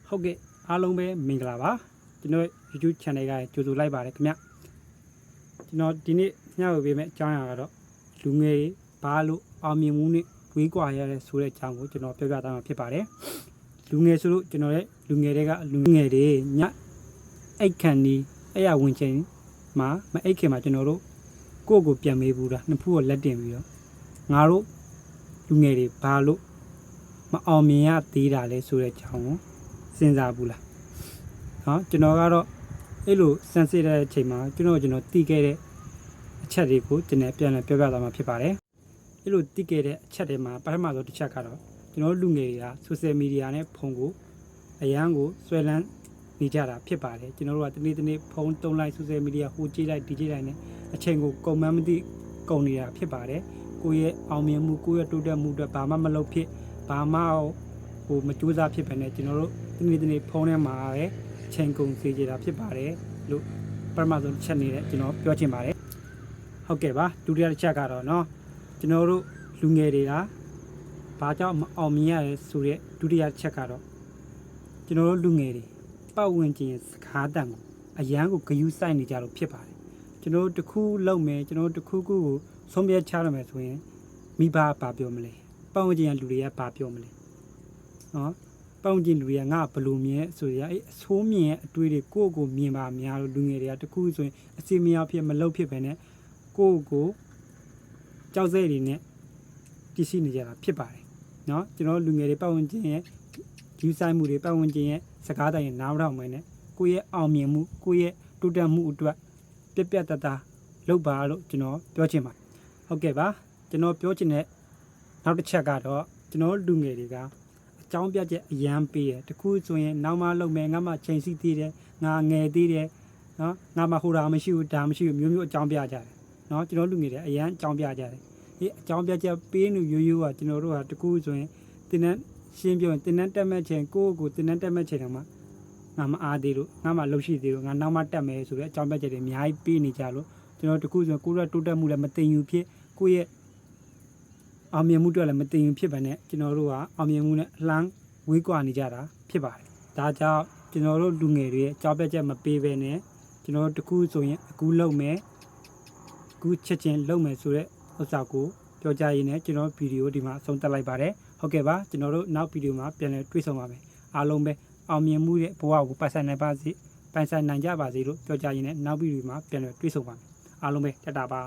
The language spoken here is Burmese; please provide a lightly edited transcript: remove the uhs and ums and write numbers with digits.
ဟုတ်ကဲ့အားလုံးပဲမင်္ဂလာပါကျွန်တော် YouTube channel ကကြိုဆိုလိုက်ပါတယ်ခင်ဗျကျွန်တော်ဒီနေ့ညှောက်ပေးမယ့်အကြောင်းအရာကတော့လူငယ်တွေဘာလို့အောင်မြင်မှုနဲ့ဝေးကွာရတဲ့ဆိုတဲ့အကြောင်းကိုကျွန်တော်ပြောပြသွားမှာဖြစ်ပါတယ်လူငယ်ဆိုလို့ကျွန်တော်ရဲ့လူငယ်တွေကလူငယ်တွေညအိတ်ခန့်ဒီအဲ့ရဝင်ချိန်မှာမအိတ်ခင်မှာကျွန်တော်တို့ကိုယ့်ကိုပြန်မေးဘူးလားနှစ်ဖူးကိုလက်တင်ပြီးတော့ငါတို့လူငယ်တွေဘာလို့မအောင်မြင်ရသေးတာလဲဆိုတဲ့အကြောင်းကိုစဉ်းစားဘူးလားနော်ကျွန်တော်ကတော့အဲ့လိုစမ်းစစ်တဲ့အချိန်မှာကျွန်တော်တီးခဲ့တဲ့အချက်တွေကိုကျွန်တော်ပြန်လည်ပြောပြသွားမှာဖြစ်ပါတယ်အဲ့လိုတီးခဲ့တဲ့အချက်တွေမှာပထမဆုံးတစ်ချက်ကတော့ကျွန်တော်လူငယ်တွေက social media နဲ့ဖုန်းကိုအရန်ကိုဆွဲလန်းနေကြတာဖြစ်ပါတယ်ကျွန်တော်တို့ကတနေ့ဖုန်းတုံးလိုက် social media ဟိုကြည့်လိုက်ဒီကြည့်လိုက်နဲ့အချိန်ကိုကုန်မှန်းမသိကုန်နေတာဖြစ်ပါတယ်ကိုယ့်ရဲ့အောင်မြင်မှုကိုယ့်ရဲ့တိုးတက်မှုအတွက်ဘာမှမလုပ်ဖြစ်ဘာမှဟိုမကြိုးစားဖြစ်ပဲနဲ့ကျွန်တော်တို့တနေ့ဖုန်းထဲမှာပဲချိန်ကုန်စေကြတာဖြစ်ပါတယ်လို့ပထမဆုံးချက်နေတဲ့ကျွန်တော်ပြောချင်ပါတယ်ဟုတ်ကဲ့ပါဒုတိယတစ်ချက်ကတော့เนาะကျွန်တော်တို့လူငယ်တွေကဘာကြောင့်မအောင်မြင်ရလဲဆိုတဲ့ဒုတိယချက်ကတော့ကျွန်တော်တို့လူငယ်တွေပတ်ဝန်းကျင်စကားတန်ကိုအရန်ကိုဂယုစိုက်နေကြလို့ဖြစ်ပါတယ်ကျွန်တော်တို့တစ်ခုလုပ်မယ်ကျွန်တော်တို့တစ်ခုခုကိုဆုံးဖြတ်ချရမယ်ဆိုရင်မိဘဘာပြောမလဲပတ်ဝန်းကျင်လူတွေကဘာပြောမလဲနော်ပတ်ဝန်းကျင်လူတွေကငါဘလို့မြင်ဆိုရအဲ့အဆိုးမြင်ရဲ့အတွေ့တွေကိုယ့်ကိုမြင်ပါများလို့လူငယ်တွေကတခုဆိုရင်အစီမရဖြစ်မလုပ်ဖြစ်ပဲနဲ့ကိုယ့်ကိုကြောက်စိတ်တွေနဲ့တည်ရှိနေကြတာဖြစ်ပါတယ်နော်ကျွန်တော်လူငယ်တွေပတ်ဝန်းကျင်ရဲ့ယူဆိုင်မှုတွေပတ်ဝန်းကျင်ရဲ့စကားတိုင်းနားထောင်မယ်နဲ့ကိုယ့်ရဲ့အောင်မြင်မှုကိုယ့်ရဲ့တိုးတက်မှုအတွက်ပြတ်တသားလုပ်ပါလို့ကျွန်တော်ပြောချင်ပါတယ်ဟုတ်ကဲ့ပါကျွန်တော်ပြောချင်တဲ့နောက်တစ်ချက်ကတော့ကျွန်တော်လူငယ်တွေကအကြောင်းပြချက်အရန်ပေးတယ်တခုဆိုရင်နောက်မှလုပ်မယ်ငါမှချိန်စီသေးတယ်ငါငယ်သေးတယ်နော်ငါမှဟိုတာမရှိဘူးဒါမရှိဘူးမျိုးအကြောင်းပြကြတယ်နော်ကျွန်တော်လူငယ်တွေအရန်အကြောင်းပြကြတယ်ဒီအကြောင်းပြချက်ပေးနေရိုးရိုးကကျွန်တော်တို့ကတခုဆိုရင်တင်းနဲ့ရှင်းပြောရင်တင်းနဲ့တက်မဲ့ချိန်ကိုယ့်ကိုတင်းနဲ့တက်မဲ့ချိန်တော့မှငါမအားသေးလို့ငါမှလှုပ်ရှိသေးလို့ငါနောက်မှတက်မယ်ဆိုတဲ့အကြောင်းပြချက်တွေအများကြီးပေးနေကြလို့ကျွန်တော်တခုဆိုကိုယ့်ရဲ့တိုးတက်မှုလည်းမသိယူဖြစ်ကိုယ့်ရဲ့အောင်မြင်မှုတွေလည်းမသိရင်ဖြစ်ပါနဲ့ကျွန်တော်တို့ကအောင်မြင်မှုနဲ့အလန်းဝေးကွာနေကြတာဖြစ်ပါတယ်ဒါကြောင့်ကျွန်တော်တို့လူငယ်တွေရဲ့အကြောင်းပြချက်မပေးဘဲနဲ့ကျွန်တော်တို့တခုဆိုရင်အခုလုပ်မယ်အခုချက်ချင်းလုပ်မယ်ဆိုတဲ့ဥစ္စာကိုပြောကြရင်းနဲ့ကျွန်တော်ဗီဒီယိုဒီမှာအဆုံးသတ်လိုက်ပါတယ်ဟုတ်ကဲ့ပါကျွန်တော်တို့နောက်ဗီဒီယိုမှာပြန်လည်တွေ့ဆုံပါမယ်အားလုံးပဲအောင်မြင်မှုရဲ့ဘဝကိုပိုင်ဆိုင်နိုင်ပါစေပိုင်ဆိုင်နိုင်ကြပါစေလို့ပြောကြရင်းနဲ့နောက်ဗီဒီယိုမှာပြန်လည်တွေ့ဆုံပါမယ်အားလုံးပဲတတ်တာပါ